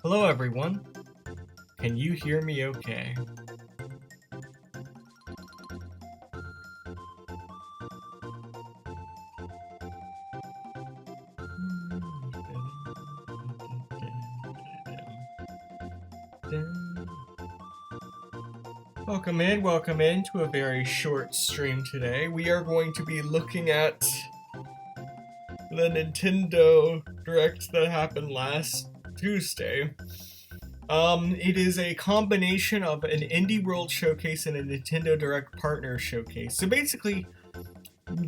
Hello everyone. Can you hear me okay? Welcome in to a very short stream today. We are going to be looking at the Nintendo Direct that happened last Tuesday. It is a combination of an Indie World Showcase and a Nintendo Direct Partner Showcase. So basically,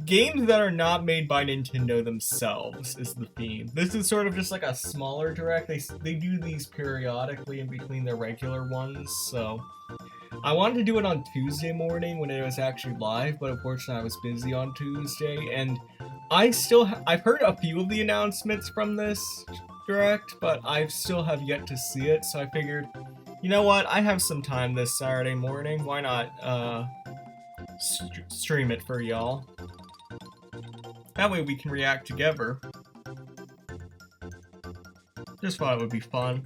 games that are not made by Nintendo themselves is the theme. This is sort of just like a smaller Direct. They do these periodically in between their regular ones, so I wanted to do it on Tuesday morning when it was actually live, but unfortunately I was busy on Tuesday, and I've heard a few of the announcements from this Direct, but I still have yet to see it, so I figured, you know what, I have some time this Saturday morning, why not stream it for y'all. That way we can react together. Just thought it would be fun.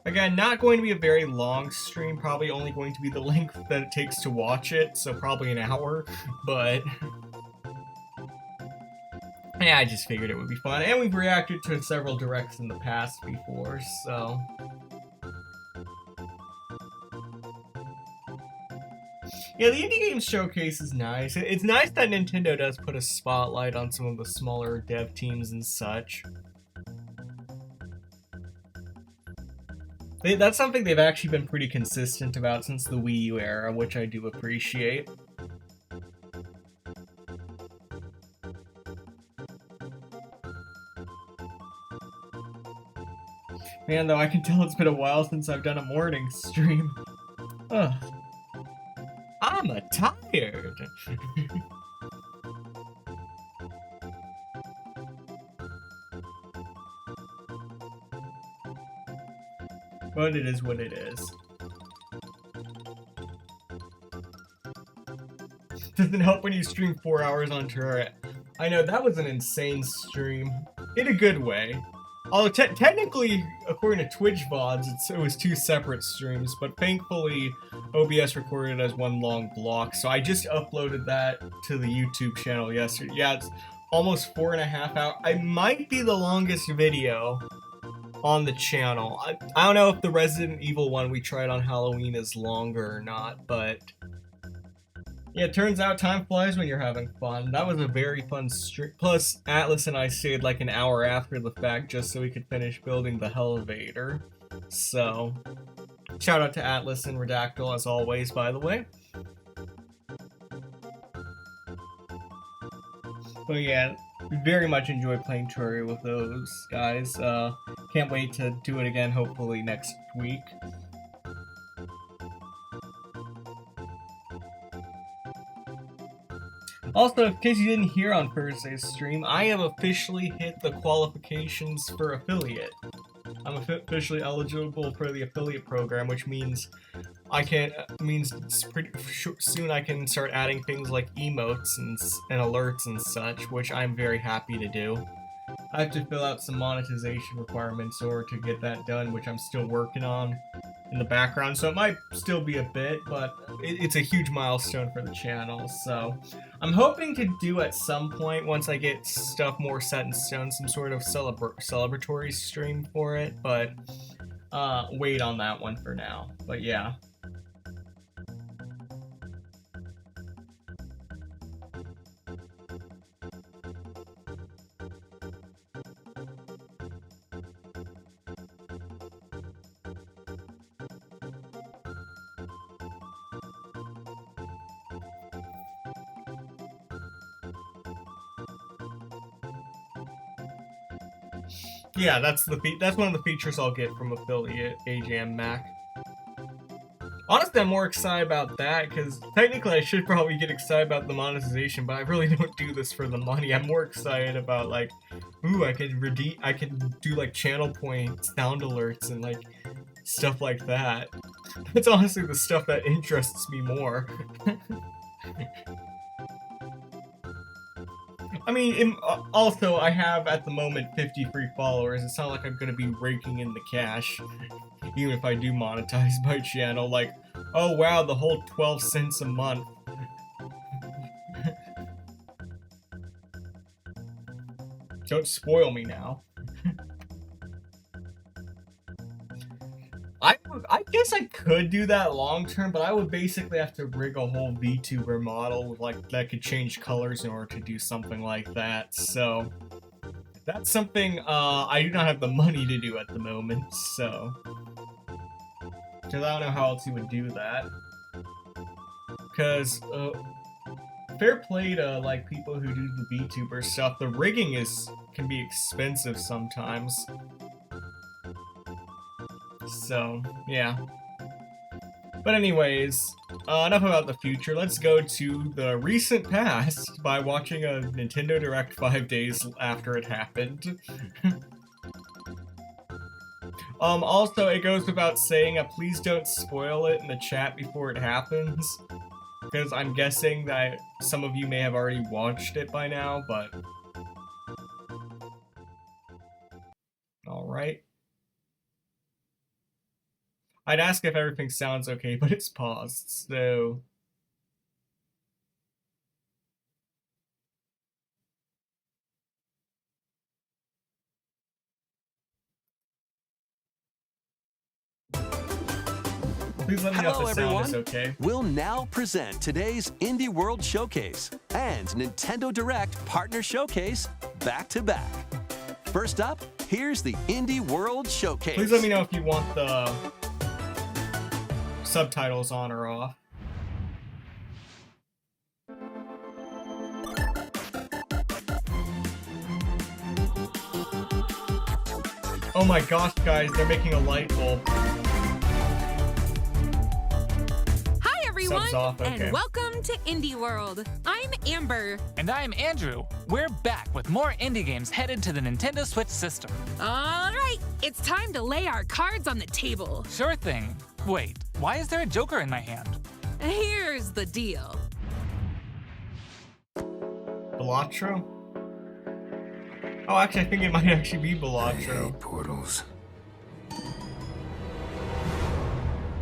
Again, not going to be a very long stream, probably only going to be the length that it takes to watch it, so probably an hour, but yeah, I just figured it would be fun, and we've reacted to several Directs in the past before, so yeah, the Indie Games Showcase is nice. It's nice that Nintendo does put a spotlight on some of the smaller dev teams and such. That's something they've actually been pretty consistent about since the Wii U era, which I do appreciate. Man, though, I can tell it's been a while since I've done a morning stream. Ugh. I'm tired. But it is what it is. Doesn't help when you stream 4 hours on Terraria. I know, that was an insane stream. In a good way. Although technically, according to Twitch VODs, it was 2 separate streams, but thankfully OBS recorded it as one long block, so I just uploaded that to the YouTube channel yesterday. Yeah, it's almost 4.5 hours. I might be the longest video on the channel. I don't know if the Resident Evil one we tried on Halloween is longer or not, but yeah, it turns out time flies when you're having fun. That was a very fun stream. Plus, Atlas and I stayed like an hour after the fact just so we could finish building the Elevator. So, shout out to Atlas and Redactyl as always, by the way. But yeah, very much enjoy playing Terraria with those guys. Can't wait to do it again, hopefully next week. Also, in case you didn't hear on Thursday's stream, I have officially hit the qualifications for affiliate. I'm officially eligible for the affiliate program, which means pretty soon I can start adding things like emotes and alerts and such, which I'm very happy to do. I have to fill out some monetization requirements in order to get that done, which I'm still working on in the background, so it might still be a bit, but it's a huge milestone for the channel, so I'm hoping to do at some point, once I get stuff more set in stone, some sort of celebratory stream for it, but wait on that one for now. But yeah. Yeah, that's one of the features I'll get from affiliate AJM Mac. Honestly, I'm more excited about that, because technically I should probably get excited about the monetization, but I really don't do this for the money. I'm more excited about, like, ooh, I can do, like, channel points, sound alerts, and, like, stuff like that. That's honestly the stuff that interests me more. I mean, also, I have at the moment 53 followers. It's not like I'm gonna be raking in the cash, even if I do monetize my channel. Like, oh wow, the whole 12 cents a month. Don't spoil me now. I guess I could do that long term, but I would basically have to rig a whole VTuber model like that could change colors in order to do something like that. So that's something I do not have the money to do at the moment. So because I don't know how else you would do that. Because fair play to like people who do the VTuber stuff. The rigging can be expensive sometimes. So, yeah. But anyways, enough about the future. Let's go to the recent past by watching a Nintendo Direct 5 days after it happened. Also, it goes without saying, please don't spoil it in the chat before it happens. Because I'm guessing that some of you may have already watched it by now, but... Alright. I'd ask if everything sounds okay, but it's paused, so... Please let me know if the sound is okay. We'll now present today's Indie World Showcase and Nintendo Direct Partner Showcase back to back. First up, here's the Indie World Showcase. Please let me know if you want the subtitles on or off. Oh my gosh, guys, they're making a light bulb. Hi everyone, Okay. and welcome to Indie World. I'm Amber. And I'm Andrew. We're back with more indie games headed to the Nintendo Switch system. All right, it's time to lay our cards on the table. Sure thing. Wait, why is there a Joker in my hand? Here's the deal. Balatro? Oh, actually, I think it might actually be Balatro. Portals.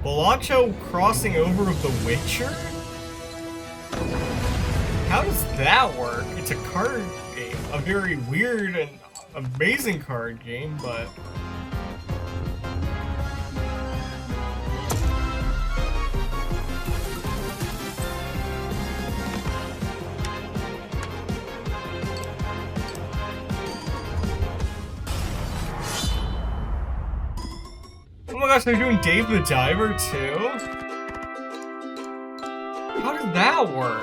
Balatro crossing over with The Witcher? How does that work? It's a card game. A very weird and amazing card game, but... Oh my gosh, they're doing Dave the Diver too? How does that work?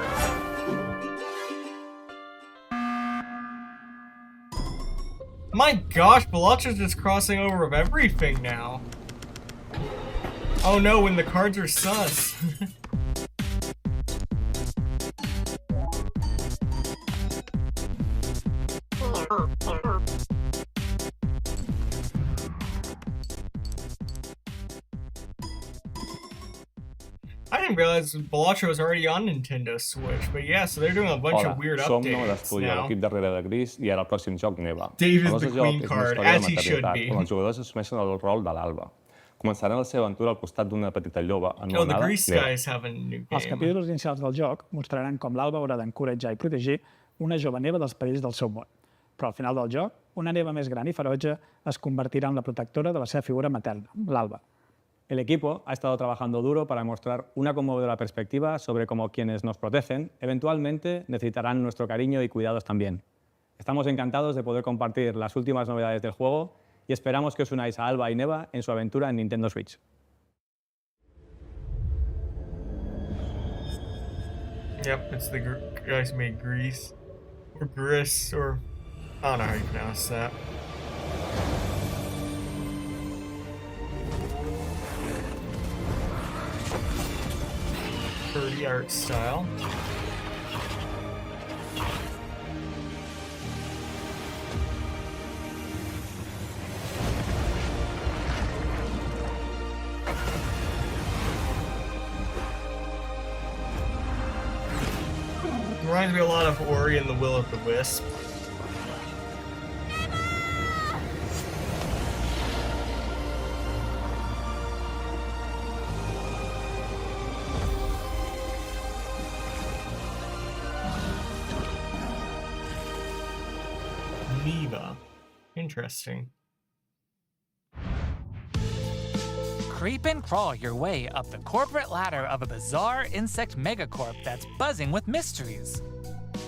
My gosh, Balatra's just crossing over with everything now. Oh no, when the cards are sus. I didn't realize Balatro was already on Nintendo Switch, but yeah, so they're doing a bunch of weird som updates l'estudi de now. l'equip darrere de Gris i ara el pròxim joc Neva. Dave is El nostre the joc queen és una card, història as de he should maternitat, be. on els jugadors assumeixen el rol de l'Alba. Començaran la seva aventura al costat d'una petita lloba Oh, the anomenada Grease Neva. guys have a new Els game. capítols inicials del joc mostraran com l'Alba haurà d'encoratjar i protegir una jove neva dels perills del seu món. Però al final del joc, una neva més gran i ferotge es convertirà en la protectora de la seva figura materna, l'Alba. El equipo ha estado trabajando duro para mostrar una conmovedora perspectiva sobre cómo quienes nos protegen eventualmente necesitarán nuestro cariño y cuidados también. Estamos encantados de poder compartir las últimas novedades del juego y esperamos que os unáis a Alba y Neva en su aventura en Nintendo Switch. Yep, it's the guys who made Grease. Or Gris, or... I don't know how you pronounce that. Pretty art style. Reminds me a lot of Ori and the Will of the Wisp. Viva. Interesting. Creep and crawl your way up the corporate ladder of a bizarre insect megacorp that's buzzing with mysteries.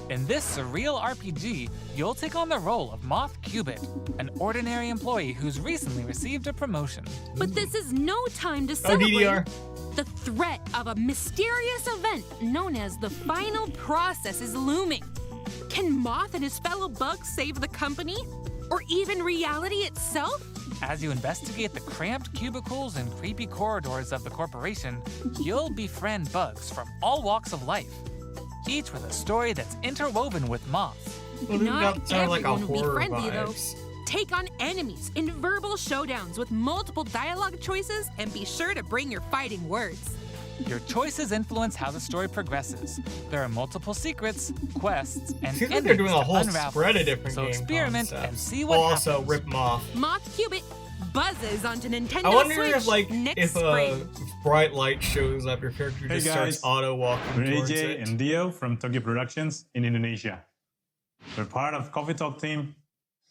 In this surreal RPG, you'll take on the role of Moth Cubit, an ordinary employee who's recently received a promotion. But this is no time to Oh, celebrate. DDR. The threat of a mysterious event known as the final process is looming. Can Moth and his fellow bugs save the company? Or even reality itself? As you investigate the cramped cubicles and creepy corridors of the corporation, you'll befriend bugs from all walks of life, each with a story that's interwoven with Moth. Well, Not that sounded like a everyone will be horror friendly, though. vibes. Take on enemies in verbal showdowns with multiple dialogue choices, and be sure to bring your fighting words. Your choices influence how the story progresses. There are multiple secrets, quests, and Seems like they're doing a endings to whole unravel. spread of different So game experiment concepts. and see what Also, happens. rip them off. Moth Cubit buzzes onto Nintendo I wonder Switch if, like, next if spring. bright light shows up, your character Hey just guys. starts auto walking We're towards AJ it. and Dio from Tokyo Productions in Indonesia. We're part of Coffee Talk team,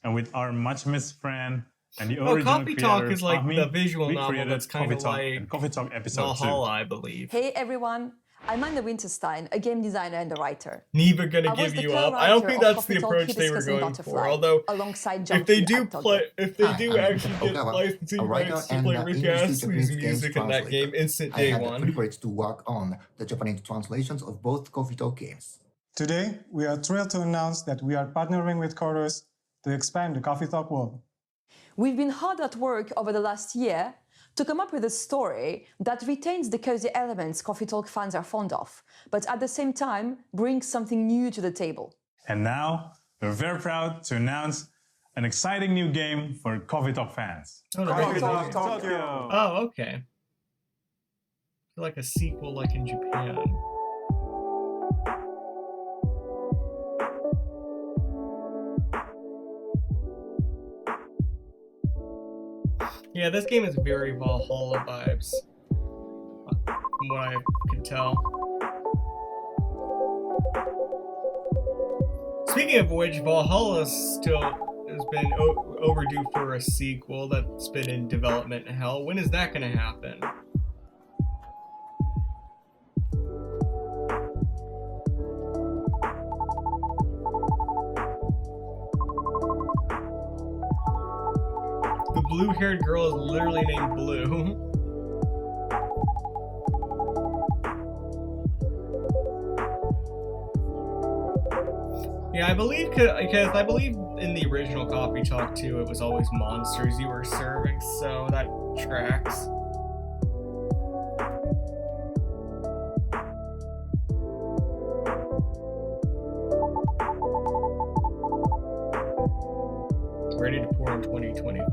and with our much missed friend and the Oh, original Coffee creator, Talk is like Fahmi, the visual we novel created that's kind Coffee of Talk like and Coffee Talk episode 2. Valhalla, I believe. Hey everyone, I'm Anna Winterstein, a game designer and a writer. Neva gonna I was give the you up. I don't think co-writer that's of the Coffee Talk approach they were Hibiscus and going for. Butterfly, Although, alongside if Junkie they do at Tokyo. play, if they Hi, do I'm actually Vincent get Ogawa, licensing a writer rights to and play the Rick English to Astley's Japanese games music in that translator. game, instant I day had the one. privilege to work on the Japanese translations of both Coffee Talk games. Today, we are thrilled to announce that we are partnering with Chorus to expand the Coffee Talk world. We've been hard at work over the last year to come up with a story that retains the cozy elements Coffee Talk fans are fond of, but at the same time brings something new to the table. And now, we're very proud to announce an exciting new game for Coffee Talk fans. Oh, Coffee Talk Talk Tokyo! Oh, okay. Like a sequel, like in Japan. Yeah, this game is very Valhalla vibes, from what I can tell. Speaking of which, Valhalla still has been overdue for a sequel that's been in development hell. When is that going to happen? The blue-haired girl is literally named Blue. Yeah, I believe, because I believe in the original Coffee Talk 2, it was always monsters you were serving, so that tracks. Ready to pour in 2025.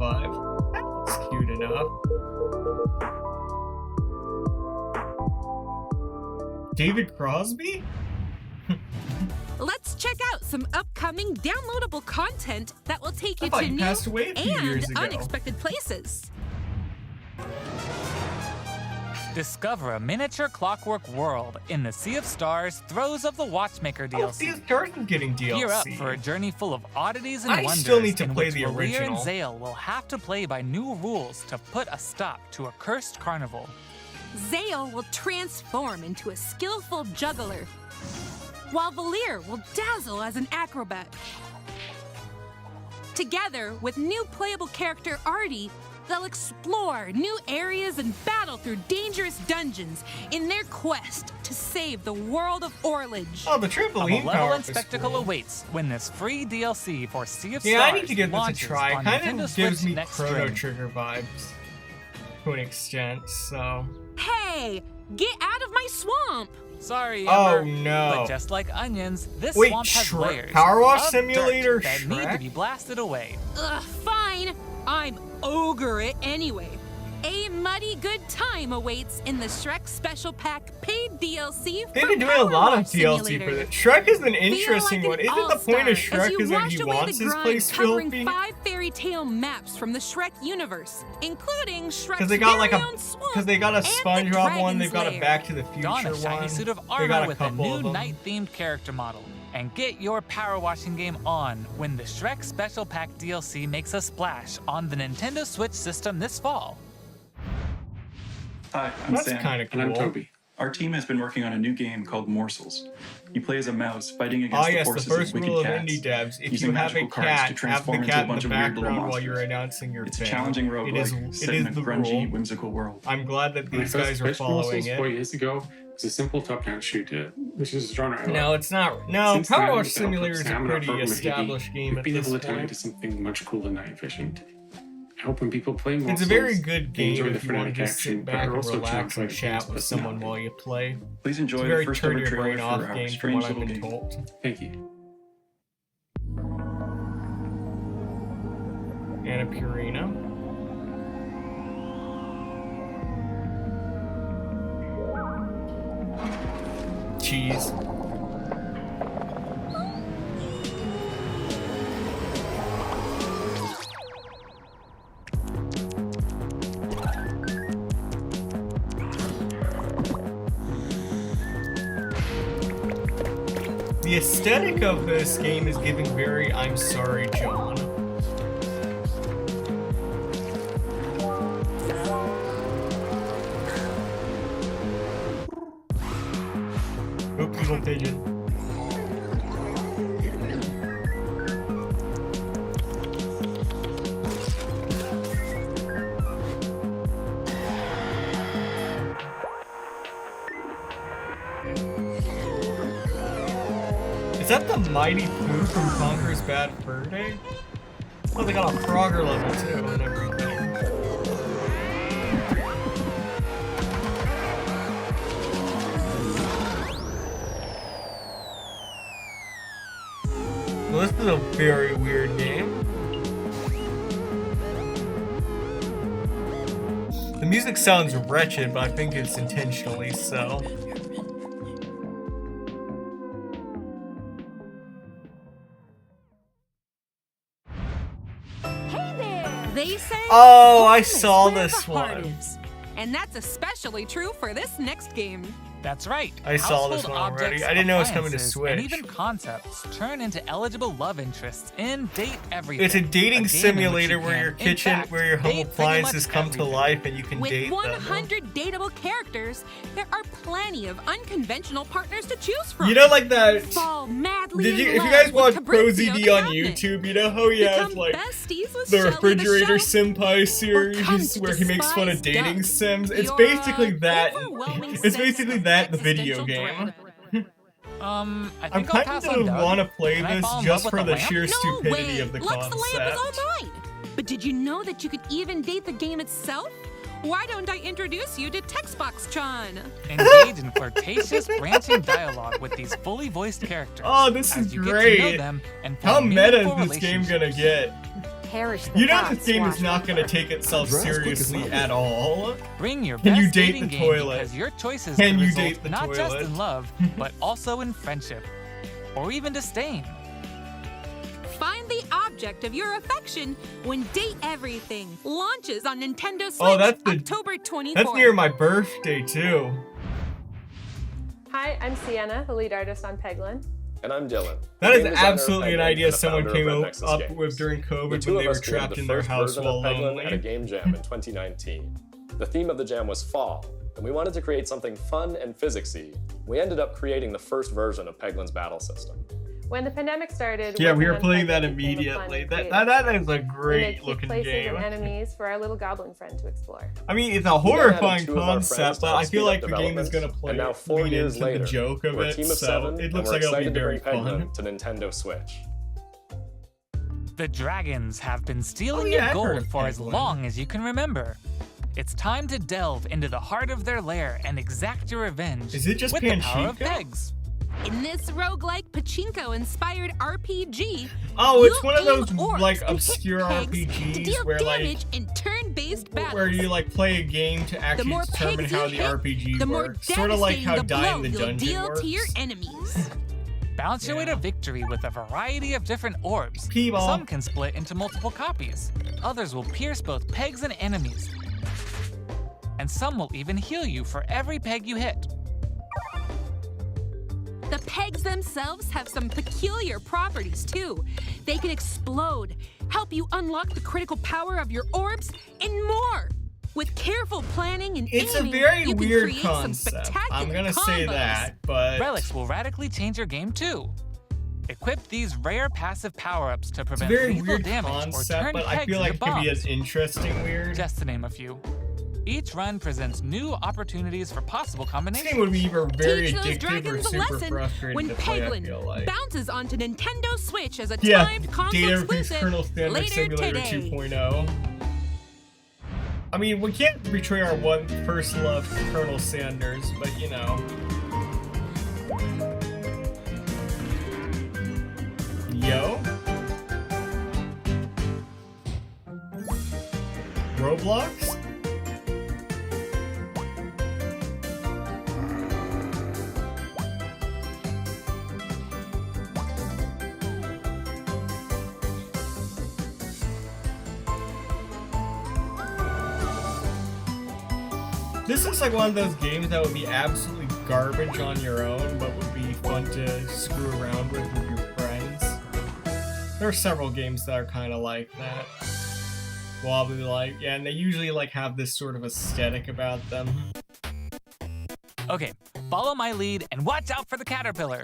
That's cute enough. David Crosby? Let's check out some upcoming downloadable content that will take you I thought to you new passed away a few years and ago. unexpected places. Discover a miniature clockwork world in the Sea of Stars Throes of the Watchmaker Oh, Sea DLC. of Stars is getting DLC. Gear up for a journey full of oddities and I wonders still need to in play which the Valir original. and Zale will have to play by new rules to put a stop to a cursed carnival. Zale will transform into a skillful juggler, while Valir will dazzle as an acrobat. Together with new playable character Artie, they'll explore new areas and battle through dangerous dungeons in their quest to save the world of Orlage. Oh, the A trampoline power malevolent was spectacle cool. awaits when this free DLC for Sea of Yeah, Stars I need to give this a launches try. on Kind Nintendo of gives Switch me next Chrono spring. Trigger vibes to an extent, so. Hey, get out of my swamp! Sorry, Oh, Ember, no. but just like onions, this Wait, swamp has Shrek- layers Power Wash of Simulator dirt that need Shrek? to be blasted away. Ugh, fine. I'm ogre it anyway. A muddy good time awaits in the Shrek Special Pack paid DLC They've for been doing a Power lot of Wash DLC Simulator. for that. Shrek is an Feel interesting like one. an Isn't the point all-star of as Shrek you is that wash he away wants the his grime, place covering filthy? 5 fairy tale maps from the Shrek universe, including Shrek's Because they got like very a, own swamp because they got a and the SpongeBob one, they've got a Dragon's Back to the Future Don a one. shiny suit of They got armor a with a couple new of them. night-themed character model. And get your power washing game on when the Shrek Special Pack DLC makes a splash on the Nintendo Switch system this fall. Hi, I'm That's Sam. kinda And I'm cool. Toby. Our team has been working on a new game called Morsels. You play as a mouse fighting against Ah, the yes, the forces first of wicked rule of cats, indie devs. If using you have a magical cards cat, to have the transform into a cat in bunch the of weird little background while you're monsters. announcing your It's a thing. challenging It roguelike is, set it is in a the grungy, rule. whimsical world. I'm glad that When I these first guys are pitched following Morsels 4 it. years ago, it was a simple top-down shooter, which is a genre I No, love. it's not. No, Since Power then, Wash with Simulator is a Sam, pretty Rockford, and established Higgy, game we've at been this able to turn it point. into something much cooler and efficient. I hope when people play It's a Morsels, very good they enjoy game the if you want to frenetic just action, sit but back are and also relax charmed by and the chat game's with someone personality. while you play. Please enjoy It's a the very first turn ever your trailer brain for off our game from strange what I've little been game. told. Thank you. Anna Purina. Cheese. The aesthetic of this game is giving very I'm sorry, John. Oop, evil pigeon. Is that the Mighty Pooh from Conker's Bad Fur Day? Oh, they got a Frogger level too and everything. Well, this is a very weird game. The music sounds wretched, but I think it's intentionally so. They say Oh, home I is saw where this the heart one. is. And that's especially true for this next game. That's right. I saw this Household one already. objects, I didn't know it was coming to appliances, Switch. And even concepts turn into eligible love interests in Date Everything. It's a dating game in which simulator you where your can, in kitchen, fact, where your home date pretty appliances much come to everything. life and you can With date them. 100 dateable characters, there are plenty of unconventional partners to choose from. You know, like that. Fall madly Did you, in if you love guys with watch Fabrizio ProZD on Cagney. YouTube, you know how he has Become like besties with the Shelly Refrigerator Shelf. Senpai series come to where he makes fun of despise dating Doug. sims. It's Your, basically that. overwhelming It's sense basically of that the video existential game. dread. I I'm think I'll kind pass of on Doug. want to play Can I this fall in just love for with the a lamp? sheer No stupidity way. of the Lux the concept. lamp is all mine. But did you know that you could even date the game itself? Why don't I introduce you to Textbox-chan? Engage in flirtatious, branching dialogue with these fully voiced characters. Oh, this as is you Get to know great. them and How form meta meaningful is this game gonna relationships. get? Perish the You know thoughts, this game is not gonna Swashbuckler. take itself seriously at all. Bring your Can you best date dating the game toilet? because your choices Can could you result date the not just toilet? in love, but also in friendship, or even disdain. Find the object of your affection when Date Everything launches on Nintendo Switch Oh, that's the- October 24th. That's near my birthday too. Hi, I'm Sienna, the lead artist on Peglin. And I'm Dylan. That the is game designer of absolutely an Peglin idea and the someone founder came of Red up Nexus up Games. with during The COVID two when of they were us created trapped the in their first house version while of Peglin at a lonely. game jam in 2019. The theme of the jam was fall, and we wanted to create something fun and physicsy. We ended up creating the first version of Peglin's battle system. When the pandemic started, Yeah, we working were on playing that Peglin became a fun immediately. and That creative that is a We made great key looking places game. and enemies for our little goblin friend to explore. I mean, it's a We then added horrifying 2 of our friends concept, to but help I feel speed like up the game is gonna development, play and now 4 lean years into later, the joke of we're a it, team of so 7, it and looks we're like it'll be excited to very bring fun. Peglin to Nintendo Switch. The dragons have been stealing Oh, yeah, your I've heard gold of for as Peglin. long as you can remember. It's time to delve into the heart of their lair and exact your revenge Is it just with the power of Panchika? pegs. In this roguelike pachinko-inspired RPG, Oh, it's you'll one of aim those orbs like and hit obscure pegs to RPGs deal where like damage in turn-based fast-paced battles. where you like play a game to The actually more determine pegs how you the hit, RPG the more works. Sort of like how devastating the Die in blow the you'll Dungeon deal works. to your enemies. Bounce your way to victory with a variety of different orbs. P-ball. Some can split into multiple copies. Others will pierce both pegs and enemies. And some will even heal you for every peg you hit. The pegs themselves have some peculiar properties too. They can explode, help you unlock the critical power of your orbs, and more. With careful planning and It's aiming, a very you can weird create some concept. spectacular I'm gonna say combos. that, but Relics will radically change your game too. Equip these rare passive power-ups to it's a prevent very lethal weird damage or concept, turn but I pegs feel like into it could be bombs. as interesting weird. Just to name a few. Each run presents new opportunities for possible This combinations. game would be either very Teach those addictive or dragons a super lesson frustrating when to play, I Peglin feel like. bounces onto Nintendo Switch as a Yeah, timed console Data Repeats exclusive Colonel Sanders later Simulator today. 2.0. I mean, we can't betray our first love, Colonel Sanders, but you know. Yo. Roblox? This looks like one of those games that would be absolutely garbage on your own, but would be fun to screw around with your friends. There are several games that are kind of like that. Well, I'll be like, yeah, and they usually like have this sort of aesthetic about them. Okay, follow my lead and watch out for the caterpillar.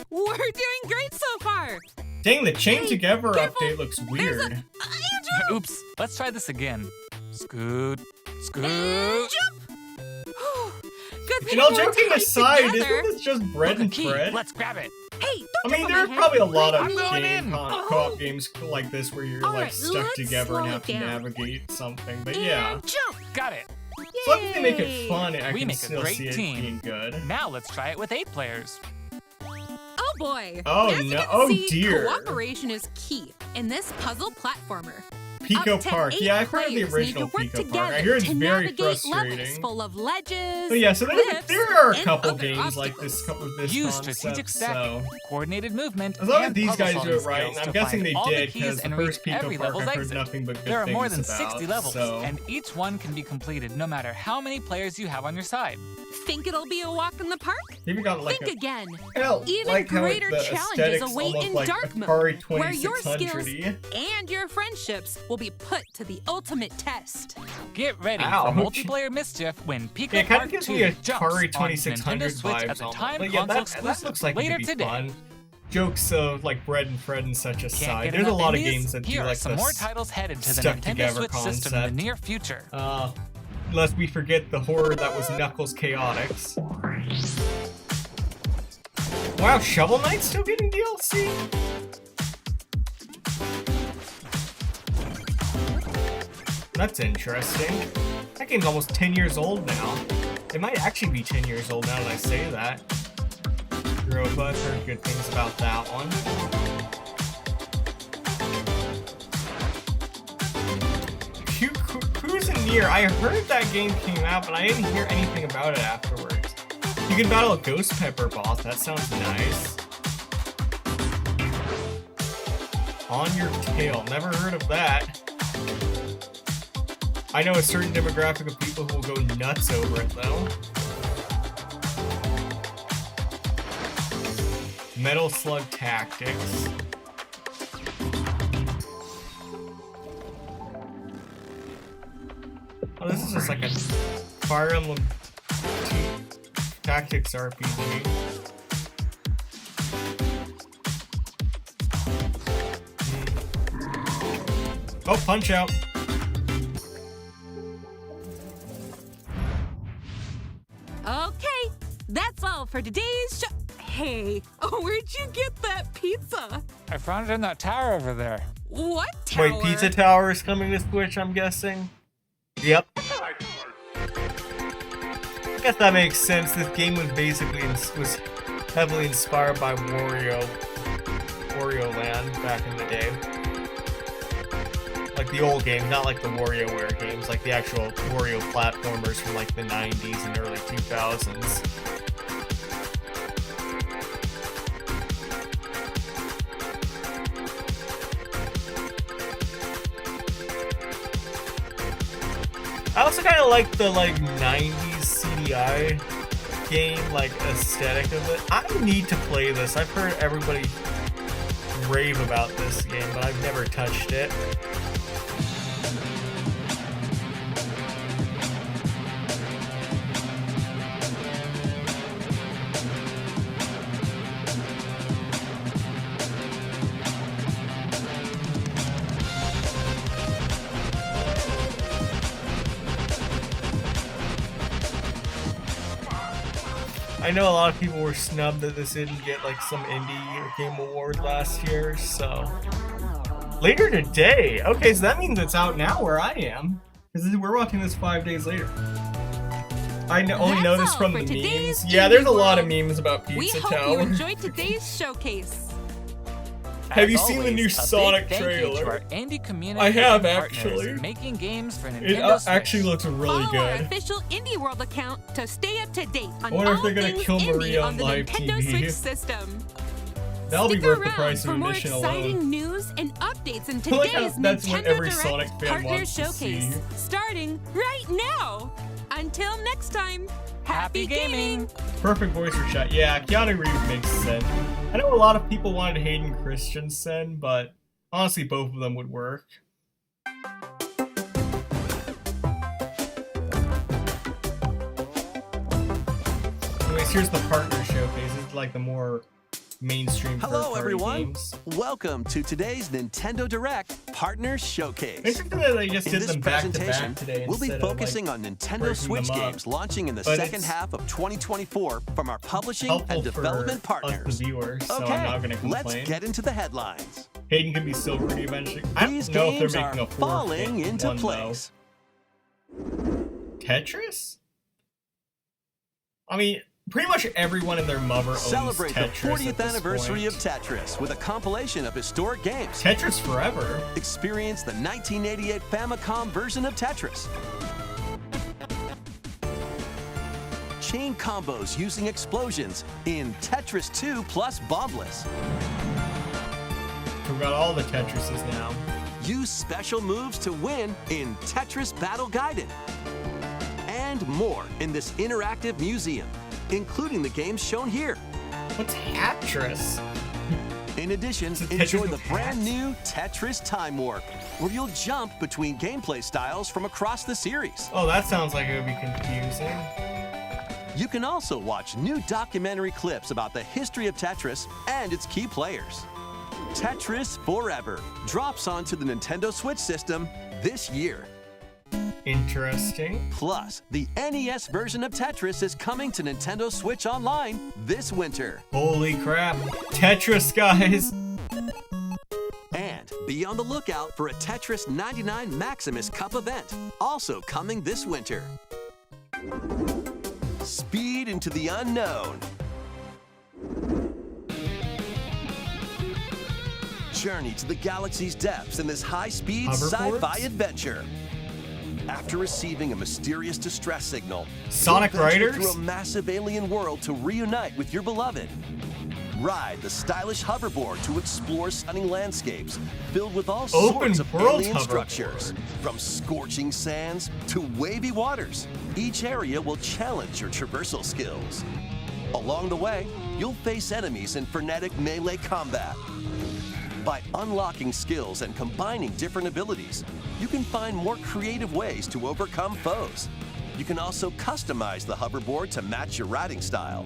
We're doing great so far. Dang, the Chain Together careful. update looks weird. Oops, let's try this again. Scoot, scoot. Good thing And all we're joking tied aside, together. isn't this just bread and Key, bread? let's grab it. Hey, I don't mean, jump there on are my probably a head. lot of I'm going in. co-op games like this where you're All like right, stuck let's together and slow have it to down. navigate something. But yeah, And jump. Got it. as long as they make it fun, I We can make a still great see it team. being good. Now let's try it with 8 players. Oh boy. Oh, As you no. can Oh, see, dear. Cooperation is key in this puzzle platformer. Pico Up to Park. 8 Yeah, I've heard of the players need original to work Pico Park. together I hear it's to very navigate levels frustrating. full of ledges, But yeah, so cliffs, there are a and couple other games like obstacles. this Use concept, strategic stacking, so coordinated movement, as long as and these puzzle guys do it solving right, skills and I'm to guessing find they all the did keys because the and reach first Pico every Park level's I've heard exit. nothing but good There are more than things about, 60 levels, so and each one can be completed no matter how many players you have on your side. Think it'll be a walk in the park? Maybe got like Think again. Hell, Even like how greater the challenges aesthetics await almost in like Dark Mode, Atari where your 2600-y. skills and your friendships will be put to the ultimate test. Get ready Ouch. for multiplayer mischief when Pico Yeah, it kind Park of gives 2 me a jumps Atari on 2600 Nintendo Switch vibes at the almost. time But yeah, console that exclusive looks like later it'd be today. fun. Jokes of like Bread and Fred and such Can't aside, get there's a enough lot of indies? games that Here do are like some this more titles headed to the stuck Nintendo together Switch system in the concept. near future. Lest we forget the horror that was Knuckles Chaotix. Wow, Shovel Knight's still getting DLC? That's interesting. That game's almost 10 years old now. It might actually be 10 years old now that I say that. Europa, I've heard good things about that one. Cruising Near, I heard that game came out, but I didn't hear anything about it afterwards. You can battle a Ghost Pepper boss, that sounds nice. On Your Tail, never heard of that. I know a certain demographic of people who will go nuts over it though. Metal Slug Tactics. Oh, this is just like a Fire Emblem Tactics RPG. Oh, Punch Out. Okay, that's all for today's show. Hey, where'd you get that pizza? I found it in that tower over there. What tower? Wait, Pizza Tower is coming to Switch, I'm guessing? Yep. I guess that makes sense. This game was basically was heavily inspired by Wario Land back in the day. Like the old games, not like the WarioWare games, like the actual Wario platformers from like the 90s and early 2000s. I also kind of like the 90s CDI game, aesthetic of it. I need to play this. I've heard everybody rave about this game, but I've never touched it. I know a lot of people were snubbed that this didn't get some indie game award last year, so later today. Okay, so that means it's out now where I am, because we're watching this 5 days later. I only know this from the memes. Yeah, there's a lot of memes about Pizza Town. We hope you enjoyed today's showcase. Have you seen the new Sonic trailer? I have, actually. Making games for Nintendo Switch. It actually looks really good. Follow our official Indie World account to stay up to date on all things indie on the live Nintendo TV. Switch system. That'll be worth the price of admission alone. For more exciting news and updates in today's Nintendo Direct Partner Showcase, starting right now. Until next time, happy gaming! Perfect voice for chat. Yeah, Keanu Reeves makes sense. I know a lot of people wanted Hayden Christensen, but honestly, both of them would work. Anyways, here's the partner showcase. It's like the more mainstream. Hello, everyone. Games. Welcome to today's Nintendo Direct Partner Showcase. Interesting that they just in did this them back to presentation, back today. We'll be focusing on Nintendo Switch games launching in the second half of 2024 from our publishing and development partners. The viewers, so okay, I'm not gonna complain. Let's get into the headlines. Hayden can be silvery eventually. I don't know if they're making a fourth falling into one, place. Though. Tetris? I mean, pretty much everyone and their mother owns Celebrate Tetris the 40th at this anniversary point. of Tetris with a compilation of historic games. Tetris Forever. Experience the 1988 Famicom version of Tetris. Chain combos using explosions in Tetris 2 plus Bombless. We've got all the Tetrises now. Use special moves to win in Tetris Battle Gaiden. And more in this interactive museum, including the games shown here. What's Tetris? In addition, enjoy the brand new Tetris Time Warp, where you'll jump between gameplay styles from across the series. Oh, that sounds like it would be confusing. You can also watch new documentary clips about the history of Tetris and its key players. Tetris Forever drops onto the Nintendo Switch system this year. Interesting. Plus, the NES version of Tetris is coming to Nintendo Switch Online this winter. Holy crap. Tetris, guys. And be on the lookout for a Tetris 99 Maximus Cup event, also coming this winter. Speed into the unknown. Journey to the galaxy's depths in this high-speed sci-fi adventure. After receiving a mysterious distress signal, Sonic Riders through a massive alien world to reunite with your beloved. Ride the stylish hoverboard to explore stunning landscapes filled with all sorts of alien structures, from scorching sands to wavy waters. Each area will challenge your traversal skills. Along the way, you'll face enemies in frenetic melee combat. By unlocking skills and combining different abilities, you can find more creative ways to overcome foes. You can also customize the hoverboard to match your riding style,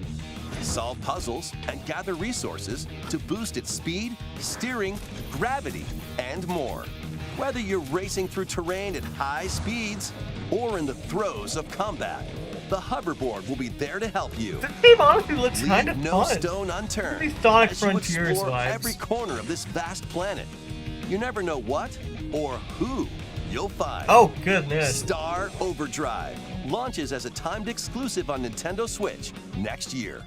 solve puzzles, and gather resources to boost its speed, steering, gravity, and more. Whether you're racing through terrain at high speeds or in the throes of combat, the hoverboard will be there to help you. This game honestly looks kind of no fun. stone unturned These Sonic as you Frontiers explore vibes. every corner of this vast planet. You never know what or who you'll find. Oh, goodness. Star Overdrive launches as a timed exclusive on Nintendo Switch next year.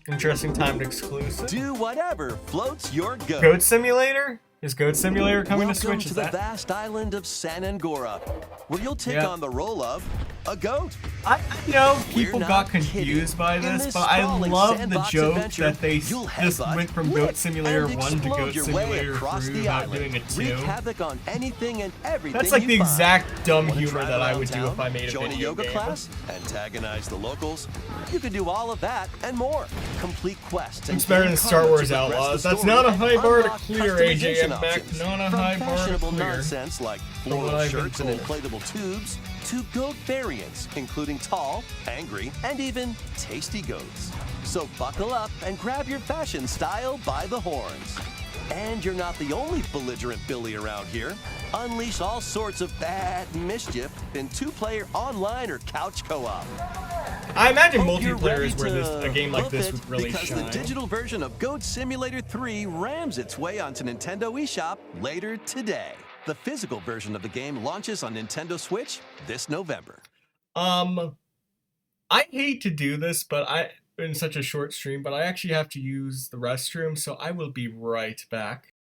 Interesting timed exclusive. Do whatever floats your goat. Goat Simulator? Is Goat Simulator coming Welcome to Switch? to Is the that? vast island of San Angora, where you'll take on the role of a goat. I know people We're got not confused by In this, this but I sprawling love the sandbox joke adventure, that they you'll just headbutt, went from whip, Goat Simulator and 1 to explode Goat your way Simulator across 3 the without island. doing a 2. Wreak havoc on anything and everything That's like you the find. exact dumb Wanna humor drive that I around would do town, if I made a join video yoga game. class, antagonize the locals. You can do all of that and more. Complete quests. and It's better than gain Star cards Wars to progress Outlaws. the That's story not a and high bar to unlock clear, customization AJ and Mac. options. Not a From high bar to fashionable clear. nonsense like From floral what I've been shirts and told. inflatable tubes to goat variants, including tall, angry, and even tasty goats. So buckle up and grab your fashion style by the horns. And you're not the only belligerent Billy around here. Unleash all sorts of bad mischief in 2-player online or couch co-op. I imagine Hope you're multiplayer ready is where to a game like hoof this it, would really because shine. the digital version of Goat Simulator 3 rams its way onto Nintendo eShop later today. The physical version of the game launches on Nintendo Switch this November. I hate to do this, but in such a short stream, but I actually have to use the restroom, so I will be right back.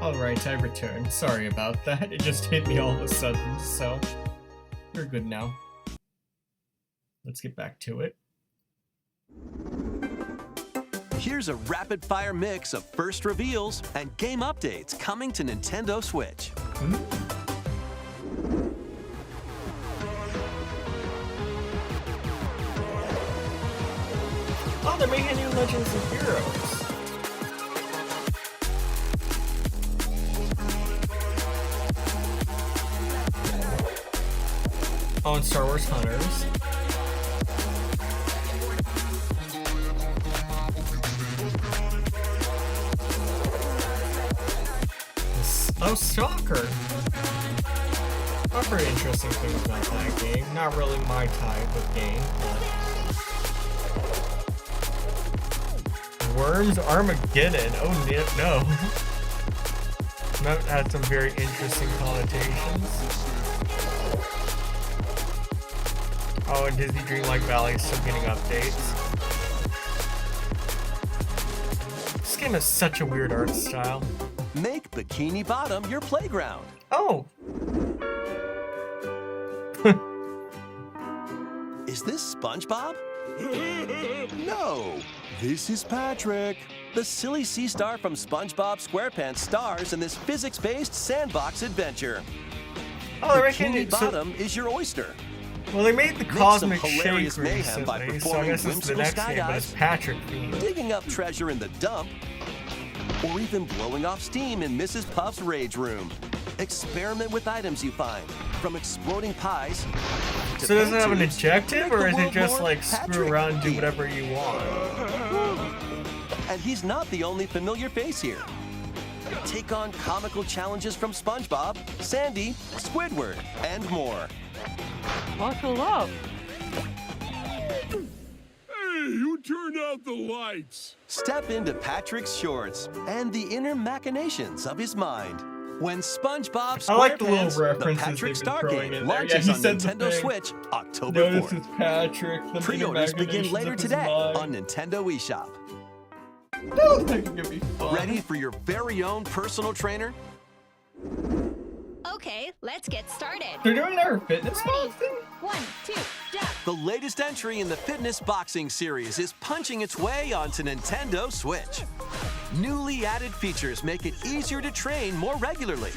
Alright, I returned. Sorry about that. It just hit me all of a sudden, so you're good now. Let's get back to it. Here's a rapid-fire mix of first reveals and game updates coming to Nintendo Switch. Oh, they're making new Legends of Heroes. Oh, and Star Wars Hunters. Oh, Stalker. Not very interesting things about that game. Not really my type of game, but... Worms Armageddon. Oh, no. That had some very interesting connotations. Oh, and Disney Dreamlight Valley is still getting updates. This game has such a weird art style. Make Bikini Bottom your playground. Oh! Is this SpongeBob? No, this is Patrick. The silly sea star from SpongeBob SquarePants stars in this physics-based sandbox adventure. Oh, I reckon Bikini Bottom is your oyster. Well, they made the Cosmic Shake hilarious mayhem by recently, so I performing guess it's the whimsical next game, but it's skydives, Patrick themed. digging up treasure in the dump, or even blowing off steam in Mrs. Puff's rage room. Experiment with items you find, from exploding pies to So does it have an paint tubes, objective, make or the is it world just more like screw around and do whatever you want? And he's not the only familiar face here. Take on comical challenges from SpongeBob, Sandy, Squidward, and more. Buckle up. Hey, who turned out the lights? Step into Patrick's shorts and the inner machinations of his mind. When SpongeBob I like the little SquarePants, the references Patrick they've been Star throwing game in there. launches Yeah, he on said the Nintendo thing. Switch October Notice 4th. it's Patrick. The Pre-orders begin imaginations later of his today mind. on Nintendo eShop. No, that could be fun. Ready for your very own personal trainer? Okay, let's get started. They're doing their fitness boxing? 1, 2, jump. The latest entry in the Fitness Boxing series is punching its way onto Nintendo Switch. Newly added features make it easier to train more regularly.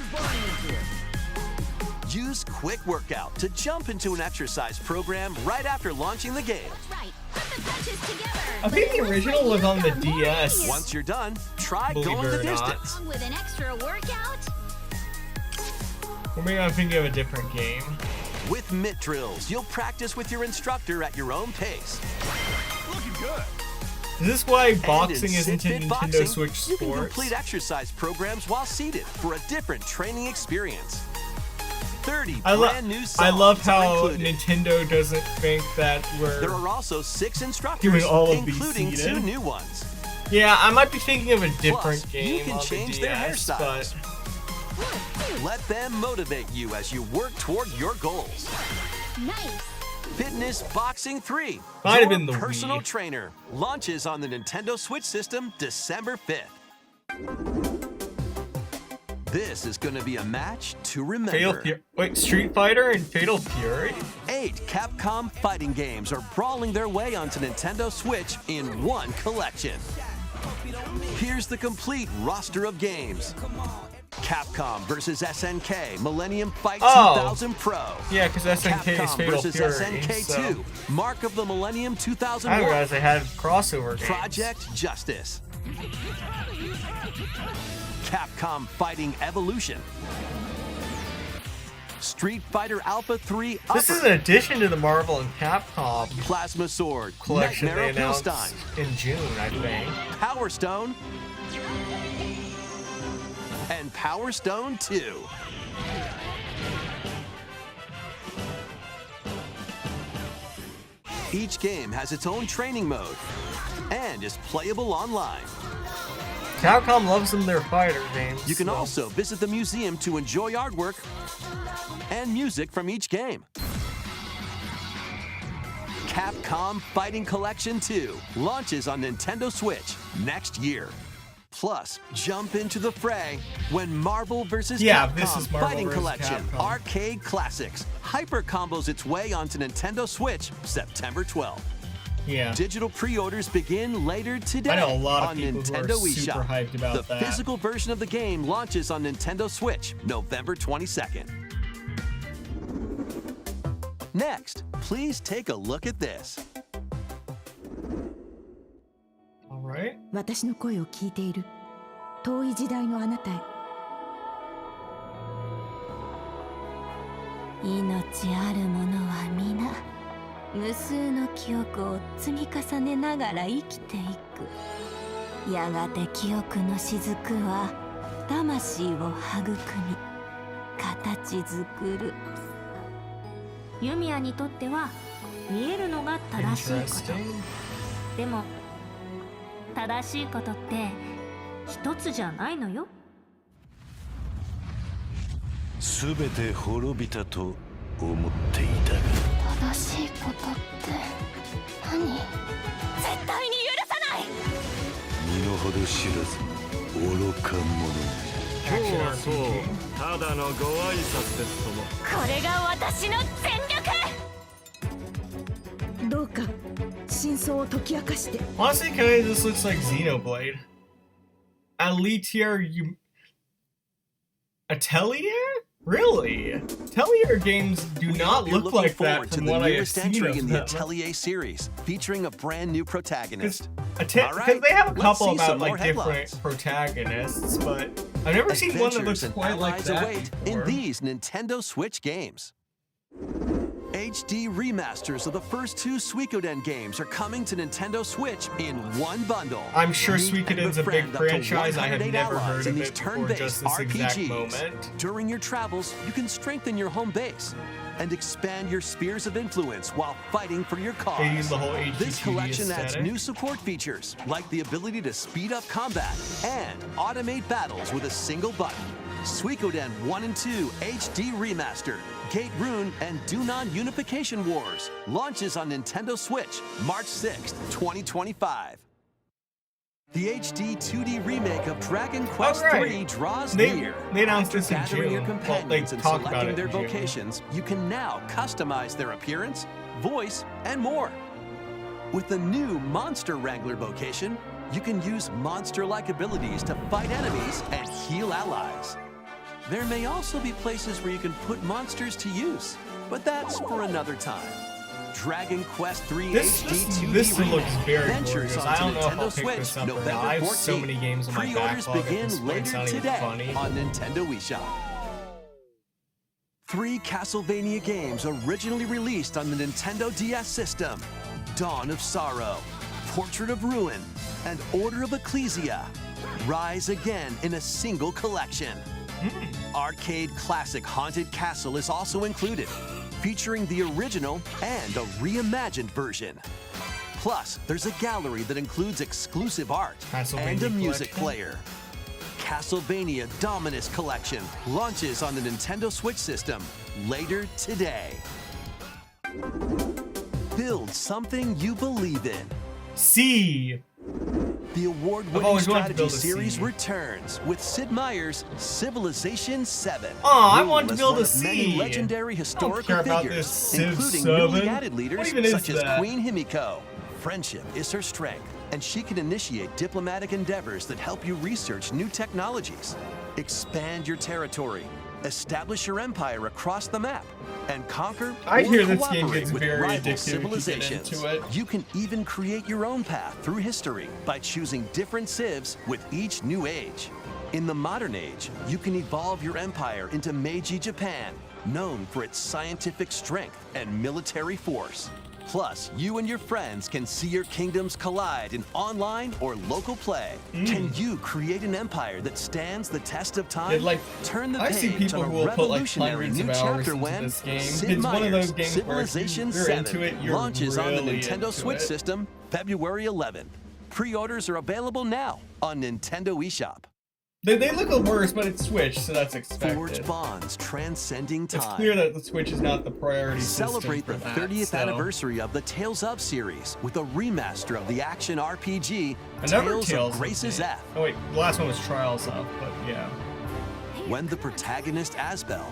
Use Quick Workout to jump into an exercise program right after launching the game. Right, put the punches together. I think the original was on the DS. Once you're done, try Believe going it the or not. distance. With an extra workout. Or maybe I'm thinking of a different game. With Mitt Drills, you'll practice with your instructor at your own pace. Looking good. Is this why And boxing in isn't in Sit Fit Nintendo Boxing, Switch you can Sports? complete exercise programs while seated for a different training experience. 30 brand new songs I love are how included. Nintendo doesn't think that we're There are also 6 instructors, doing all of these including seated. 2 new ones. Yeah, I might be thinking of a different Plus, game you can on change the their DS, hairstyles. but Let them motivate you as you work toward your goals. Nice. Fitness Boxing 3, Might have your been the personal Wii. trainer, launches on the Nintendo Switch system December 5th. This is going to be a match to remember. Wait, Street Fighter and Fatal Fury? 8 Capcom fighting games are brawling their way onto Nintendo Switch in one collection. Here's the complete roster of games. Capcom versus SNK Millennium Fight 2000 Pro. Yeah, because SNK is Capcom Fatal versus Fury. SNK2 So. Mark of the Millennium I 2001. didn't realize they had crossover games. Project Justice. Capcom Fighting Evolution. Street Fighter Alpha 3 Upper. This is an addition to the Marvel and Capcom Plasma Sword collection Nightmare they announced Pilstein. in June, I think. Power Stone. And Power Stone 2. Each game has its own training mode and is playable online. Capcom loves them their fighter games. You can so. also visit the museum to enjoy artwork and music from each game. Capcom Fighting Collection 2 launches on Nintendo Switch next year. Plus, jump into the fray when Marvel vs. Yeah, Capcom this is Marvel Fighting vs. Collection Capcom. Arcade Classics hyper combos its way onto Nintendo Switch September 12th. Yeah. Digital pre-orders begin later today I know a lot of on people who are Nintendo super eShop. hyped about The that. physical version of the game launches on Nintendo Switch November 22nd. Next, please take a look at this. All right. 私の声を聞いている遠い時代のあなたへ命ある者は皆無数の記憶を積み重ねながら生きていくやがて記憶の雫は魂を育み形作るユミヤにとっては見えるのが正しいことでも正しいことって一つじゃないのよすべて滅びたと思っていたが正しいことって何絶対に許さない身の程知らず愚か者今日はそうただのご挨拶ですともこれが私の全力どうか真相を解き明かして Honestly, kinda this looks like Xenoblade. Alitier, you... Atelier? Really? Atelier games do not You're look looking like forward that to from the what I have newest seen entry of in the them. Atelier series, featuring a brand new protagonist. Because All right, they have a let's couple see some about more like different headlines. protagonists, but I've never seen one that looks Adventures and quite like allies that await before. in these Nintendo Switch games. HD remasters of the first two Suikoden games are coming to Nintendo Switch in one bundle. I'm sure Meet and Suikoden's a big befriend up to franchise. I have 108 never allies heard in of these it before turn-based just this exact RPGs. moment. During your travels, you can strengthen your home base and expand your spheres of influence while fighting for your cause. They use the whole This HGTV collection adds aesthetic. new support features, like the ability to speed up combat and automate battles with a single button. Suikoden 1 and 2 HD Remastered, Gate Rune, and Dunan Unification Wars launches on Nintendo Switch March 6th, 2025. The HD 2D remake of Dragon Quest III draws near. They announced this in Gathering your June. Well, companions they and talked about selecting it their in June. vocations, you can now customize their appearance, voice, and more. With the new Monster Wrangler vocation, you can use monster-like abilities to fight enemies and heal allies. There may also be places where you can put monsters to use, but that's for another time. Dragon Quest III This HD 2D looks remake very ventures gorgeous. onto I don't know if Nintendo I'll pick Switch this up or not. November I have 14th. so many games on my Pre-orders backlog at begin this point, it's later not even today funny. on Nintendo eShop. 3 Castlevania games originally released on the Nintendo DS system: Dawn of Sorrow, Portrait of Ruin, and Order of Ecclesia rise again in a single collection. Arcade classic Haunted Castle is also included, featuring the original and a reimagined version. Plus, there's a gallery that includes exclusive art and Castlevania a music collection? player. Castlevania Dominus Collection launches on the Nintendo Switch system later today. Build something you believe in. C. The I've award-winning always wanted to strategy build a series C. returns with Sid Meier's Civilization 7. Aw, I Rule want to as build one a of many C. legendary I don't historical care about figures, this Civ including 7. newly added What leaders even is such as that? Queen Himiko. Friendship is her strength, and she can initiate diplomatic endeavors that help you research new technologies, expand your territory, establish your empire across the map, and conquer I or hear this game cooperate gets with very rival addictive if you get civilizations. into it. You can even create your own path through history by choosing different civs with each new age. In the modern age, you can evolve your empire into Meiji Japan, known for its scientific strength and military force. Plus, you and your friends can see your kingdoms collide in online or local play. Can you create an empire that stands the test of time? Turn the I've seen page people on who a will put like revolutionary hundreds new of hours chapter into when this game. Sid It's one of those Meier's games where if Civilization you're 7 into it, you're launches on the really Nintendo into Switch it. system February 11th. Pre-orders are available now on Nintendo eShop. They look worse, but it's Switch, so that's expected. Forge bonds transcending time. It's clear that the Switch is not the priority Celebrate system the for that, 30th anniversary of the Tales of series with a remaster of the action RPG Tales of Grace's F. Oh wait, the last one was Trials of, but yeah. When the protagonist Asbel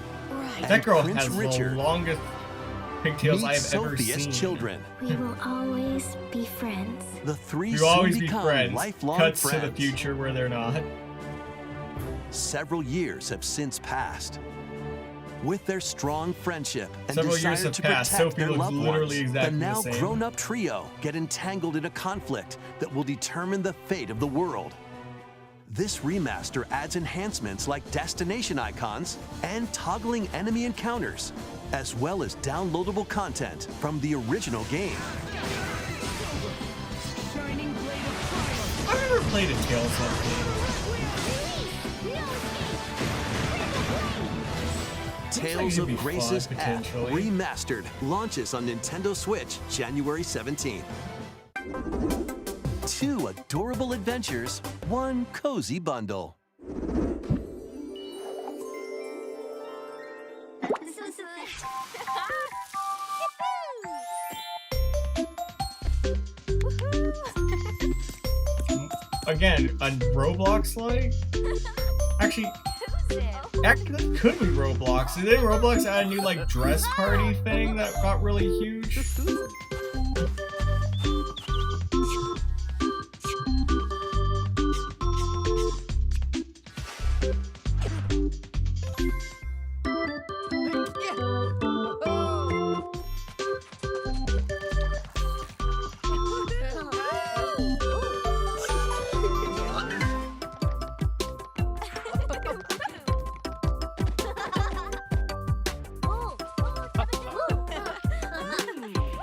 That girl Prince has Richard the longest pigtails I have ever Sophia's seen. children. We will always be friends. The three You always soon be become friends. lifelong Cuts friends. to the future where they're not. Several years have since passed. With their strong friendship and Several desire years have to passed. protect Sophie their looks loved literally ones, exactly the the now same. grown-up trio get entangled in a conflict that will determine the fate of the world. This remaster adds enhancements like destination icons and toggling enemy encounters, as well as downloadable content from the original game. I've never played a Tales of game. Tales of it'd be Grace's fun, F potentially. Remastered launches on Nintendo Switch January 17th. 2 adorable adventures, 1 cozy bundle. Again, a Roblox-like? Actually, that could be Roblox. Did Roblox add a new like dress party thing that got really huge?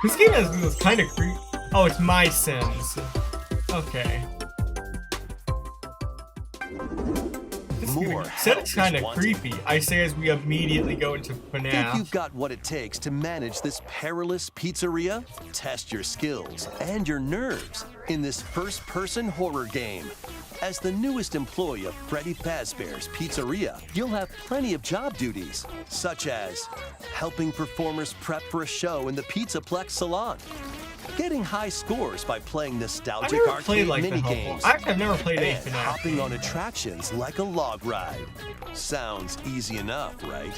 This game has this kind of creep. Oh, it's My Sims. Okay. Said it's kind of creepy. I say as we immediately go into Think FNAF. you've got what it takes to manage this perilous pizzeria? Test your skills and your nerves in this first-person horror game. As the newest employee of Freddy Fazbear's Pizzeria, you'll have plenty of job duties, such as helping performers prep for a show in the Pizzaplex salon, getting high scores by playing nostalgic never arcade played like the minigames, Actually, I've never played and anything. hopping on attractions like a log ride. Sounds easy enough, right?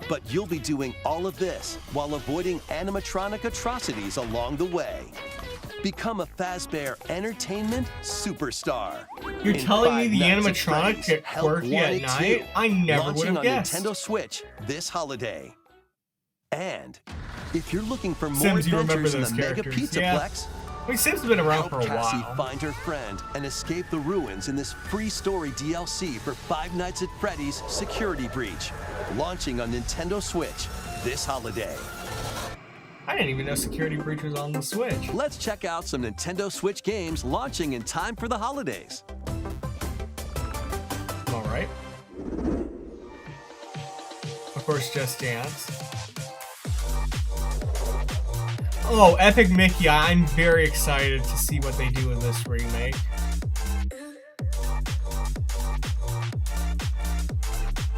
But you'll be doing all of this while avoiding animatronic atrocities along the way. Become a Fazbear Entertainment superstar. You're in telling me Five the Nights at animatronics Freddy's get Help quirky at Wanted night? 2, I never would launching have on guessed. Nintendo Switch this holiday. And if you're looking for more Sims, you remember adventures in those the Mega characters, yeah. Pizzaplex, I mean, Sims has been around for a help Cassie while. find her friend and escape the ruins in this free story DLC for Five Nights at Freddy's Security Breach, launching on Nintendo Switch this holiday. I didn't even know Security Breach was on the Switch. Let's check out some Nintendo Switch games launching in time for the holidays. All right. Of course, Just Dance. Oh, Epic Mickey! I'm very excited to see what they do with this remake.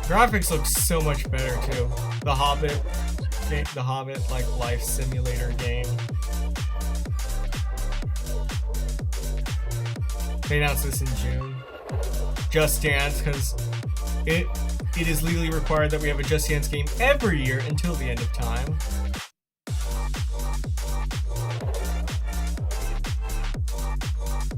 Graphics look so much better too. The Hobbit like life simulator game. They announced this in June. Just Dance, because it is legally required that we have a Just Dance game every year until the end of time.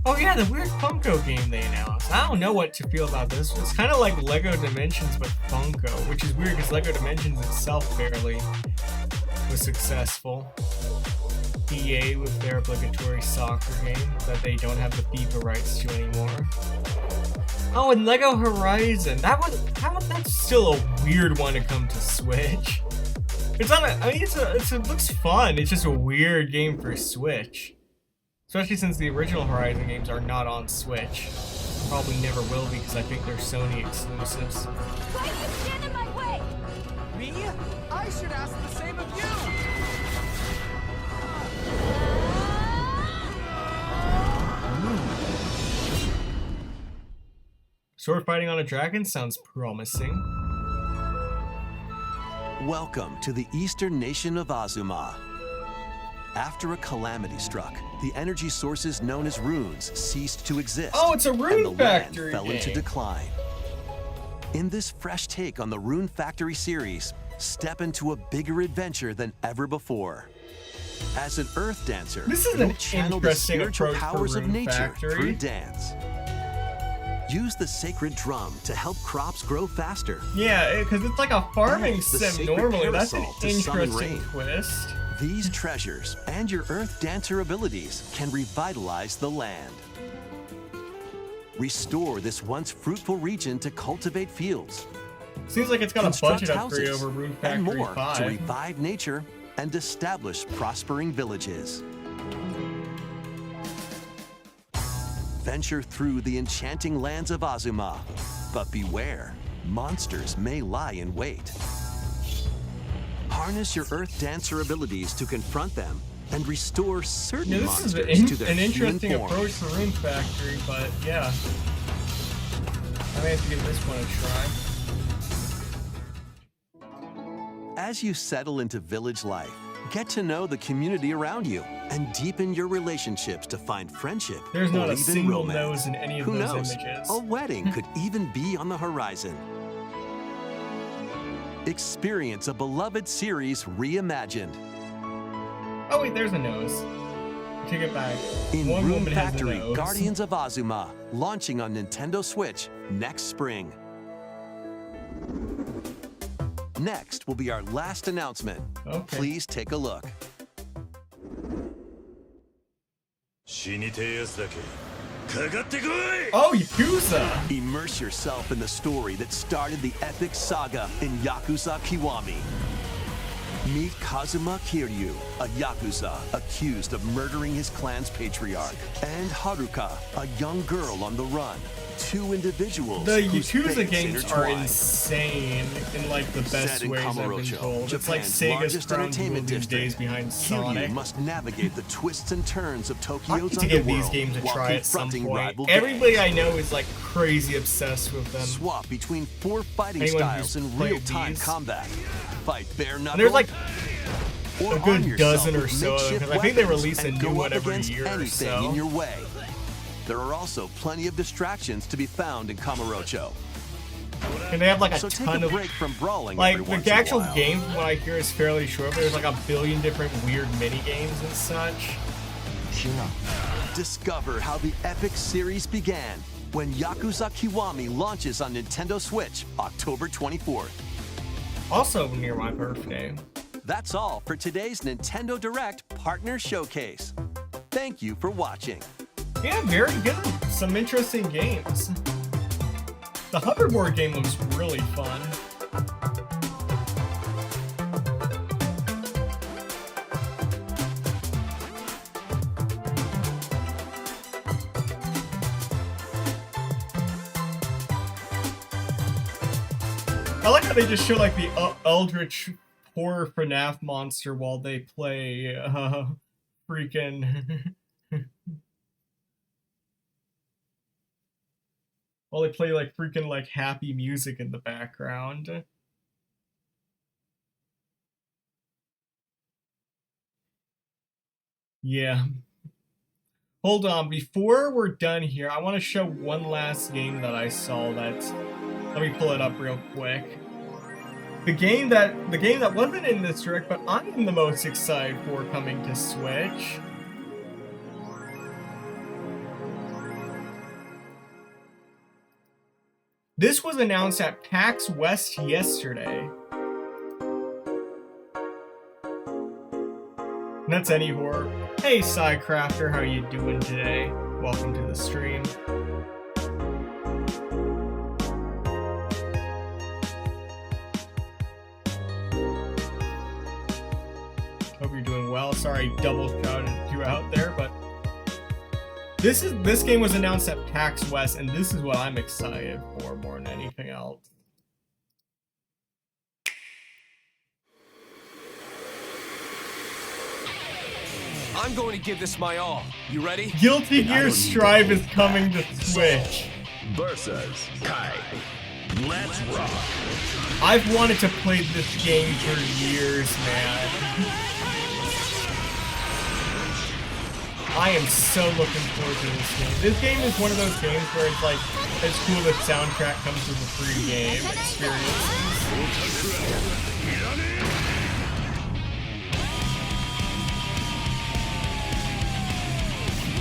Oh yeah, the weird Funko game they announced. I don't know what to feel about this. It's kind of like Lego Dimensions but Funko, which is weird because Lego Dimensions itself barely was successful. EA with their obligatory soccer game that they don't have the FIFA rights to anymore. Oh, and Lego Horizon. That's still a weird one to come to Switch. It's not. I mean, it looks fun. It's just a weird game for Switch. Especially since the original Horizon games are not on Switch. Probably never will be because I think they're Sony exclusives. Why do you stand in my way? Me? I should ask the same of you! Sword fighting on a dragon sounds promising. Welcome to the eastern nation of Azuma. After a calamity struck, the energy sources known as runes ceased to exist. Oh, it's a Rune and the Factory land fell into game. decline. In this fresh take on the Rune Factory series, step into a bigger adventure than ever before. As an earth dancer, This is you'll an channel the interesting spiritual approach for powers of Rune nature Factory. through dance. Use the sacred drum to help crops grow faster. Yeah, because it's like a farming And the sim sacred normally. That's an parasol to summon interesting rain. twist. These treasures and your earth dancer abilities can revitalize the land. Restore this once fruitful region to cultivate fields. Seems like it's got a Construct budget upgrade houses over Rune and Factory more 5. to revive nature and establish prospering villages. Venture through the enchanting lands of Azuma, but beware, monsters may lie in wait. Harness your Earth Dancer abilities to confront them and restore certain Yeah, this is monsters to their an human interesting form. approach for Rune Factory, but yeah. I may have to give this one a try. As you settle into village life, get to know the community around you and deepen your relationships to find friendship There's not or a even single romance. nose in any of Who those knows? images. A wedding could even be on the horizon. Experience a beloved series reimagined. Oh wait, there's a nose. Take it back. In One Rune woman has a Factory, nose. Guardians of Azuma, launching on Nintendo Switch next spring. Next will be our last announcement. Okay. Please take a look. Oh, Yakuza! Immerse yourself in the story that started the epic saga in Yakuza Kiwami. Meet Kazuma Kiryu, a Yakuza accused of murdering his clan's patriarch, and Haruka, a young girl on the run. Two individuals The whose Yakuza fates games are intertwine. insane in like the best Set in ways I've been Kamurocho, told. It's like Japan's Sega's largest crown jewel entertainment these district. days behind Kiryu Sonic. must navigate the twists and turns of I Tokyo's need to give these underworld games a while try at some confronting point. rival Everybody gangs. I know is like crazy obsessed with them. Swap between 4 fighting Anyone styles who's in played real-time these. combat. Fight bare knuckle. And there's like or a arm good yourself dozen or with so of them, makeshift because I think they weapons release a and new go one up every against year or anything so. in your way. There are also plenty of distractions to be found in Kamurocho. And they have like a So take ton a of break from brawling like every once the in a actual while. game from what I hear is fairly short, but there's like a billion different weird mini games and such. Discover how the epic series began when Yakuza Kiwami launches on Nintendo Switch October 24th. Also near my birthday. That's all for today's Nintendo Direct Partner Showcase. Thank you for watching. Yeah, very good. Some interesting games. The hoverboard game looks really fun. I like how they just show like the eldritch horror FNAF monster while they play freaking while they play like freaking like happy music in the background. Yeah. Hold on, before we're done here, I want to show one last game that I saw that's let me pull it up real quick. The game that wasn't in this direct, but I'm the most excited for coming to Switch. This was announced at PAX West yesterday. And that's Any Horror. Hey Psycrafter, how you doing today? Welcome to the stream. Hope you're doing well. Sorry, double shouted you out there, but this game was announced at PAX West, and this is what I'm excited for more than anything else. I'm going to give this my all. You ready? Guilty Gear Strive is coming to Switch. versus Kai. Let's rock. I've wanted to play this game for years, man. I am so looking forward to this game. This game is one of those games where it's like, it's cool the soundtrack comes with a free game experience.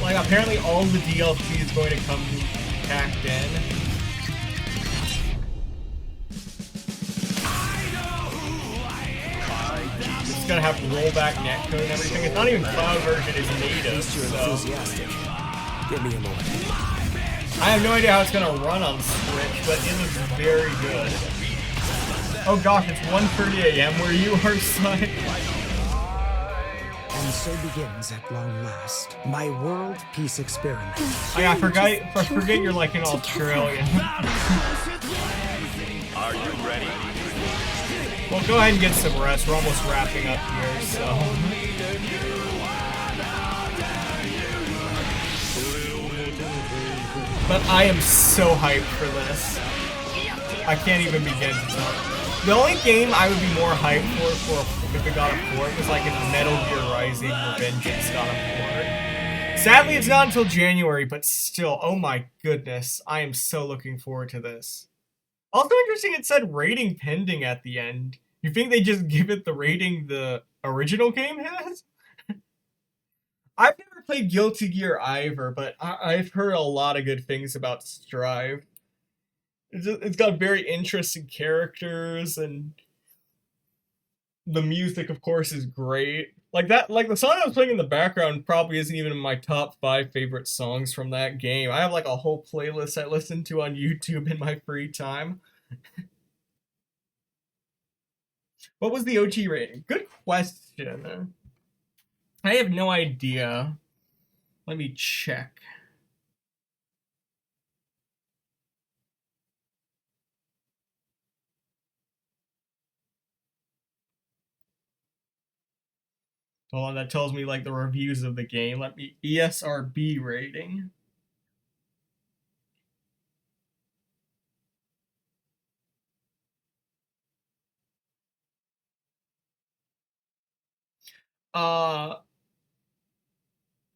Like, apparently all the DLC is going to come packed in. It's gonna have rollback netcode and everything. It's not even cloud version, it's native, so... Give me a moment. I have no idea how it's gonna run on Switch, but it looks very good. Oh gosh, it's 1:30 a.m. where you are, son. And so begins, at long last, my world peace experiment. I forget you're like an Australian. Are you ready? Well, go ahead and get some rest. We're almost wrapping up here, so... But I am so hyped for this. I can't even begin to tell. The only game I would be more hyped for if it got a port was like if Metal Gear Rising Revengeance got a port. Sadly, it's not until January, but still, oh my goodness. I am so looking forward to this. Also interesting, it said rating pending at the end. You think they just give it the rating the original game has? I've never played Guilty Gear either, but I've heard a lot of good things about Strive. It's got very interesting characters, and the music, of course, is great. Like the song I was playing in the background probably isn't even in my top 5 favorite songs from that game. I have like a whole playlist I listen to on YouTube in my free time. What was the OG rating? Good question. I have no idea. Let me check. Hold on, that tells me like the reviews of the game. Let me ESRB rating.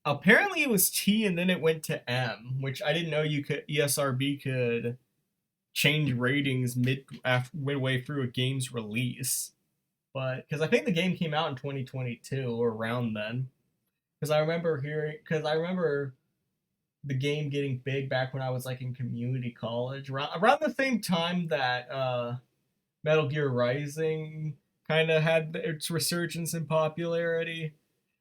Apparently it was T and then it went to M, which I didn't know you could ESRB could change ratings midway through a game's release. But because I think the game came out in 2022 or around then. Because I remember the game getting big back when I was like in community college, around the same time that Metal Gear Rising kind of had its resurgence in popularity.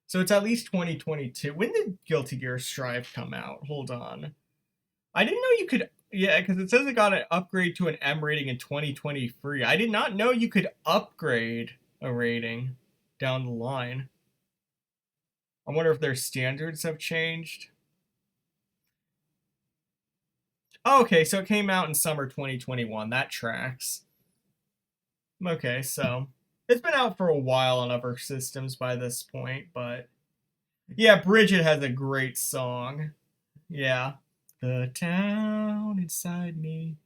So it's at least 2022. When did Guilty Gear Strive come out? Hold on. I didn't know you could... Yeah, because it says it got an upgrade to an M rating in 2023. I did not know you could upgrade a rating down the line. I wonder if their standards have changed. Oh, okay, so it came out in summer 2021. That tracks. Okay, so... It's been out for a while on other systems by this point, but... Yeah, Bridget has a great song. Yeah. The town inside me.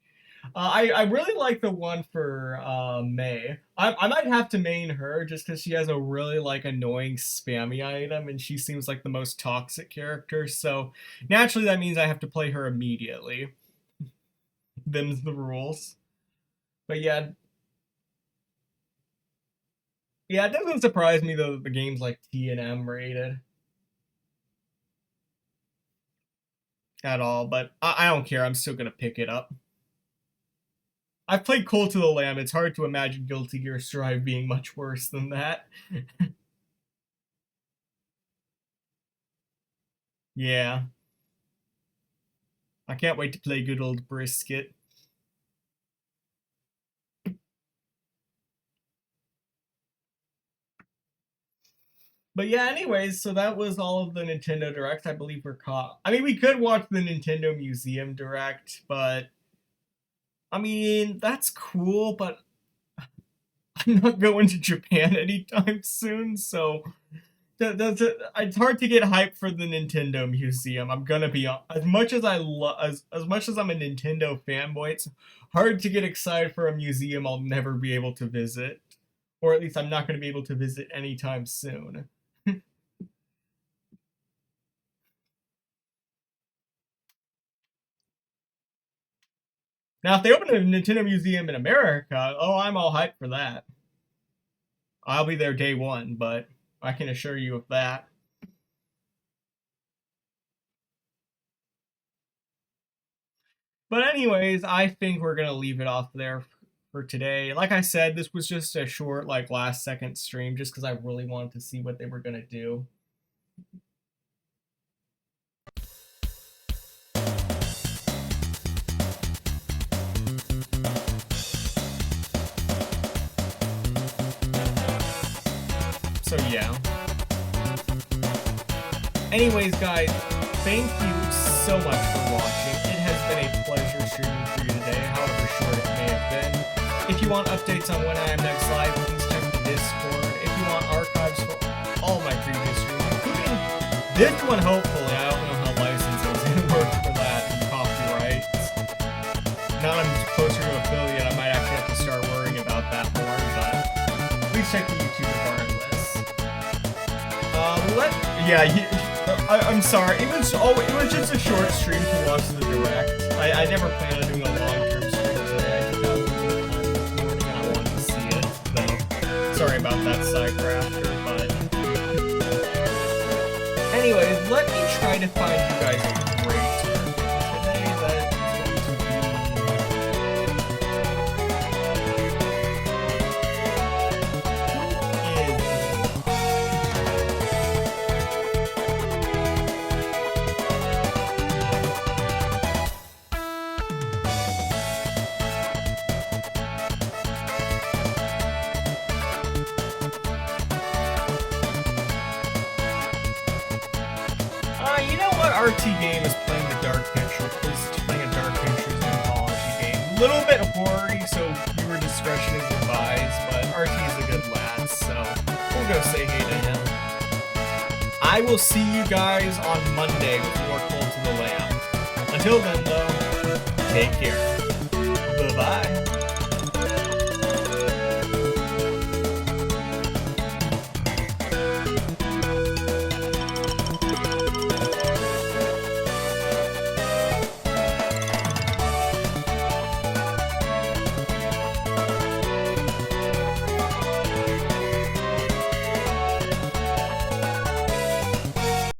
I really like the one for May. I might have to main her just because she has a really like annoying spammy item and she seems like the most toxic character, so naturally that means I have to play her immediately. Them's the rules. But yeah, it doesn't surprise me though that the game's like T and M rated. At all, but I don't care. I'm still gonna pick it up. I've played Cult of the Lamb. It's hard to imagine Guilty Gear Strive being much worse than that. Yeah. I can't wait to play good old Brisket. But yeah, anyways, so that was all of the Nintendo Direct. I believe we're caught. I mean, we could watch the Nintendo Museum Direct, but... I mean, that's cool, but... I'm not going to Japan anytime soon, so... it's hard to get hyped for the Nintendo Museum. I'm gonna be as much as I'm a Nintendo fanboy, it's hard to get excited for a museum I'll never be able to visit, or at least I'm not gonna be able to visit anytime soon. Now, if they open a Nintendo Museum in America, oh, I'm all hyped for that. I'll be there day one, but I can assure you of that. But anyways, I think we're going to leave it off there for today. Like I said, this was just a short, like, last-second stream just because I really wanted to see what they were going to do. So yeah. Anyways, guys, thank you so much for watching. It has been a pleasure streaming for you today, however short it may have been. If you want updates on when I am next live, please check the Discord. If you want archives for all my previous streams, including this one, hopefully. I don't know how licensing is going to work for that and copyrights. Now I'm closer to affiliate, I might actually have to start worrying about that more, but please check the YouTube regardless. I'm sorry. It was just a short stream to watch the direct. I never planned on doing a long-term stream today. I just got a little time this morning and I wanted to see it. So sorry about that sidegrafter, but anyways, let me try to find you guys a great tournament today that is going to be. You know what? RT Game is playing the Dark Pictures. Is playing a Dark Pictures anthology game. A little bit hoary, so viewer discretion is advised. But RT is a good lad, so we'll go say hey to him. I will see you guys on Monday with more Cult of the Lamb. Until then, though, take care. Bye bye.